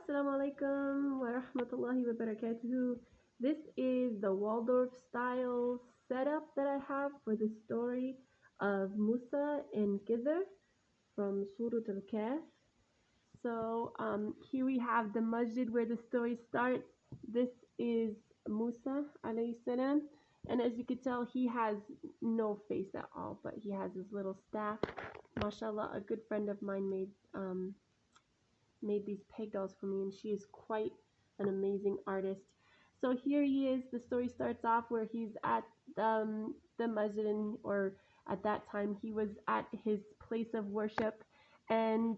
Assalamu alaikum wa rahmatullahi wa barakatuhu. This is the Waldorf style setup that I have for the story of Musa and Khidr from Surah Al-Kahf. So here we have the masjid where the story starts. This is Musa alayhi salam. And as you can tell, he has no face at all, but he has his little staff. MashAllah, a good friend of mine made these peg dolls for me, and she is quite an amazing artist. So here he is. The story starts off where he's at the masjid, or at that time he was at his place of worship, and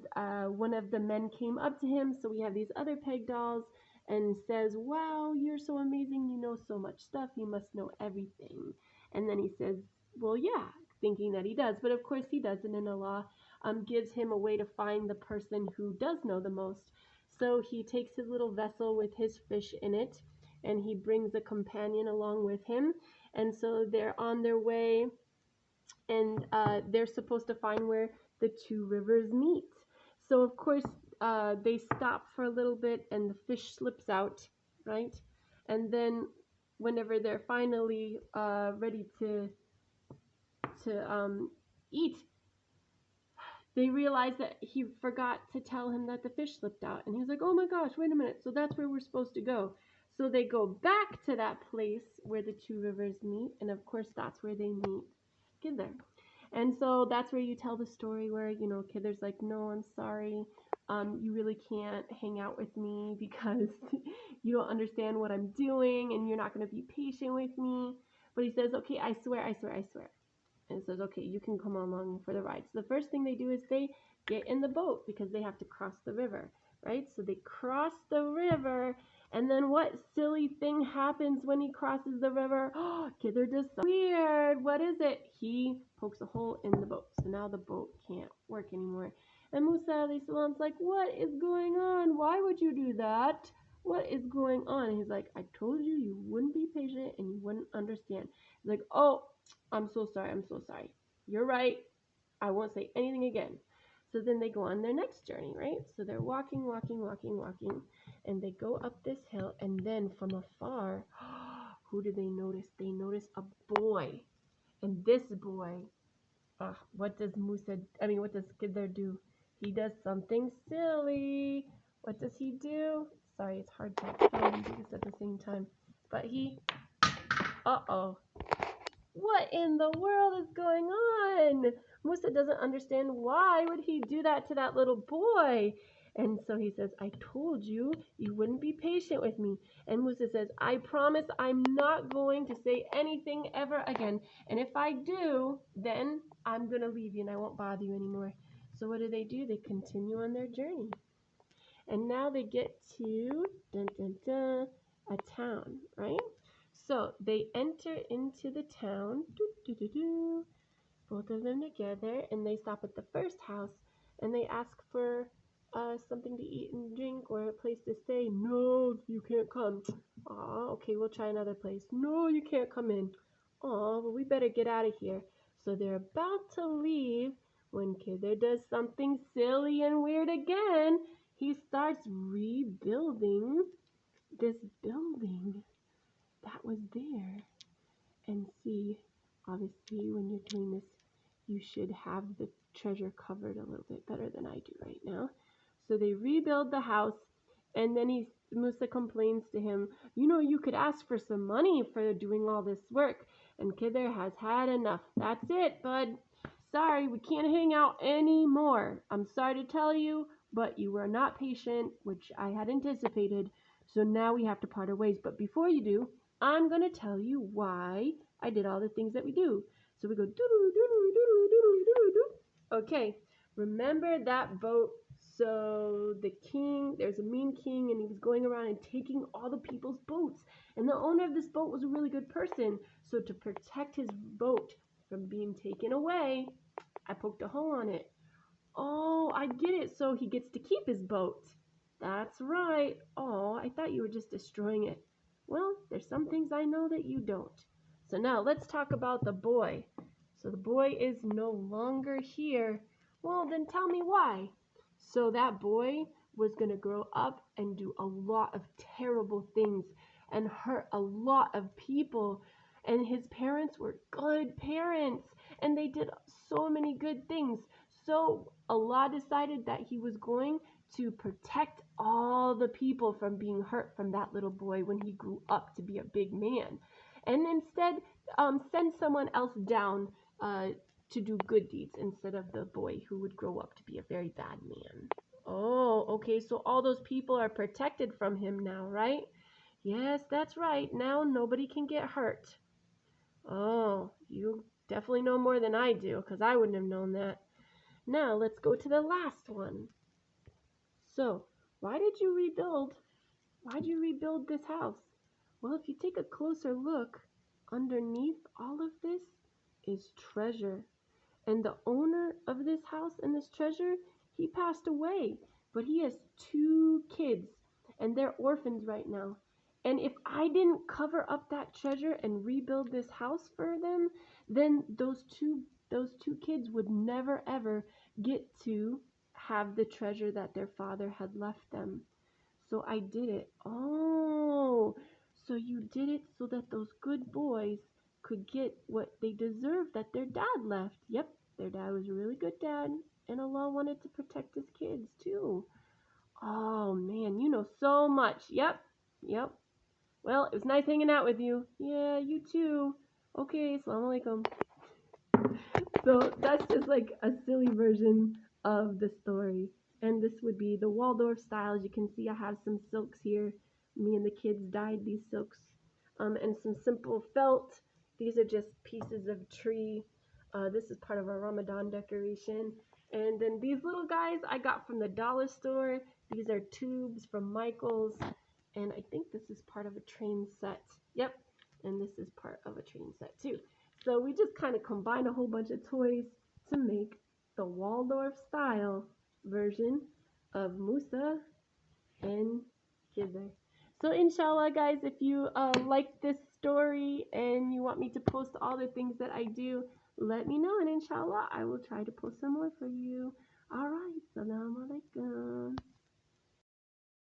one of the men came up to him. So we have these other peg dolls, and says, "Wow, you're so amazing. You know so much stuff. You must know everything." And then he says, "Well, yeah," thinking that he does, but of course he doesn't, and Allah gives him a way to find the person who does know the most. So he takes his little vessel with his fish in it, and he brings a companion along with him. And so they're on their way, and they're supposed to find where the two rivers meet. So of course they stop for a little bit, and the fish slips out, right? And then whenever they're finally ready to eat, they realize that he forgot to tell him that the fish slipped out. And he was like, "Oh my gosh, wait a minute. So that's where we're supposed to go." So they go back to that place where the two rivers meet. And of course, that's where they meet Khidr. And so that's where you tell the story where, Khidr's like, "No, I'm sorry. You really can't hang out with me because you don't understand what I'm doing, and you're not going to be patient with me." But he says, "Okay, I swear, I swear, I swear." And says, "Okay, you can come along for the ride." So the first thing they do is they get in the boat because they have to cross the river, right? So they cross the river, and then what silly thing happens when he crosses the river? Oh, Khidr does something weird. What is it? He pokes a hole in the boat, so now the boat can't work anymore. And Musa alayhi salam's like, "What is going on? Why would you do that? What is going on?" And he's like, "I told you you wouldn't be patient and you wouldn't understand." He's like, "Oh, I'm so sorry. I'm so sorry. You're right. I won't say anything again." So then they go on their next journey, right? So they're walking, and they go up this hill, and then from afar, who do they notice? They notice a boy. And this boy, what does Khidr do? He does something silly. What does he do? Sorry, it's hard to film and do this at the same time. But uh-oh. What in the world is going on? Musa doesn't understand why would he do that to that little boy. And so he says, "I told you you wouldn't be patient with me." And Musa says, "I promise I'm not going to say anything ever again. And if I do, then I'm going to leave you and I won't bother you anymore." So what do? They continue on their journey. And now they get to dun, dun, dun, a town, right? So they enter into the town, both of them together, and they stop at the first house, and they ask for something to eat and drink or a place to stay. "No, you can't come." "Aw, okay, we'll try another place." "No, you can't come in." "Aw, well, we better get out of here." So they're about to leave when Khidr does something silly and weird again. He starts rebuilding this building that was there. And see, obviously when you're doing this, you should have the treasure covered a little bit better than I do right now. So they rebuild the house, and then Musa complains to him, "You could ask for some money for doing all this work." And Khidr has had enough. "That's it, bud. Sorry, we can't hang out anymore. I'm sorry to tell you, but you were not patient, which I had anticipated. So now we have to part our ways. But before you do, I'm going to tell you why I did all the things that we do." So we go doodle doodle doodle doodle doodle doodle. Okay, remember that boat? So there's a mean king, and he was going around and taking all the people's boats. And the owner of this boat was a really good person. So to protect his boat from being taken away, I poked a hole on it. Oh, I get it. So he gets to keep his boat. That's right. Oh, I thought you were just destroying it. Well, there's some things I know that you don't. So now let's talk about the boy. So the boy is no longer here. Well, then tell me why. So that boy was going to grow up and do a lot of terrible things and hurt a lot of people. And his parents were good parents and they did so many good things. So Allah decided that he was going to protect all the people from being hurt from that little boy when he grew up to be a big man. And instead, send someone else down to do good deeds instead of the boy who would grow up to be a very bad man. Oh, okay, so all those people are protected from him now, right? Yes, that's right. Now nobody can get hurt. Oh, you definitely know more than I do, because I wouldn't have known that. Now, let's go to the last one. So, why did you rebuild? Why'd you rebuild this house? Well, if you take a closer look, underneath all of this is treasure. And the owner of this house and this treasure, he passed away. But he has 2 kids, and they're orphans right now. And if I didn't cover up that treasure and rebuild this house for them, then those two kids would never ever get to have the treasure that their father had left them. So I did it. Oh, so you did it so that those good boys could get what they deserved that their dad left. Yep, their dad was a really good dad, and Allah wanted to protect his kids too. Oh man, you know so much. Yep, yep. Well, it was nice hanging out with you. Yeah, you too. Okay, assalamu alaikum. So that's just like a silly version of the story. And this would be the Waldorf style. As you can see, I have some silks here. Me and the kids dyed these silks. And some simple felt. These are just pieces of tree. This is part of our Ramadan decoration. And then these little guys I got from the dollar store. These are Toobz from Michael's. And I think this is part of a train set. Yep. And this is part of a train set too. So we just kind of combined a whole bunch of toys to make the Waldorf style version of Musa and Khidr. So inshallah guys, if you like this story and you want me to post all the things that I do, let me know, and inshallah I will try to post some more for you. Alright, Assalamu alaikum.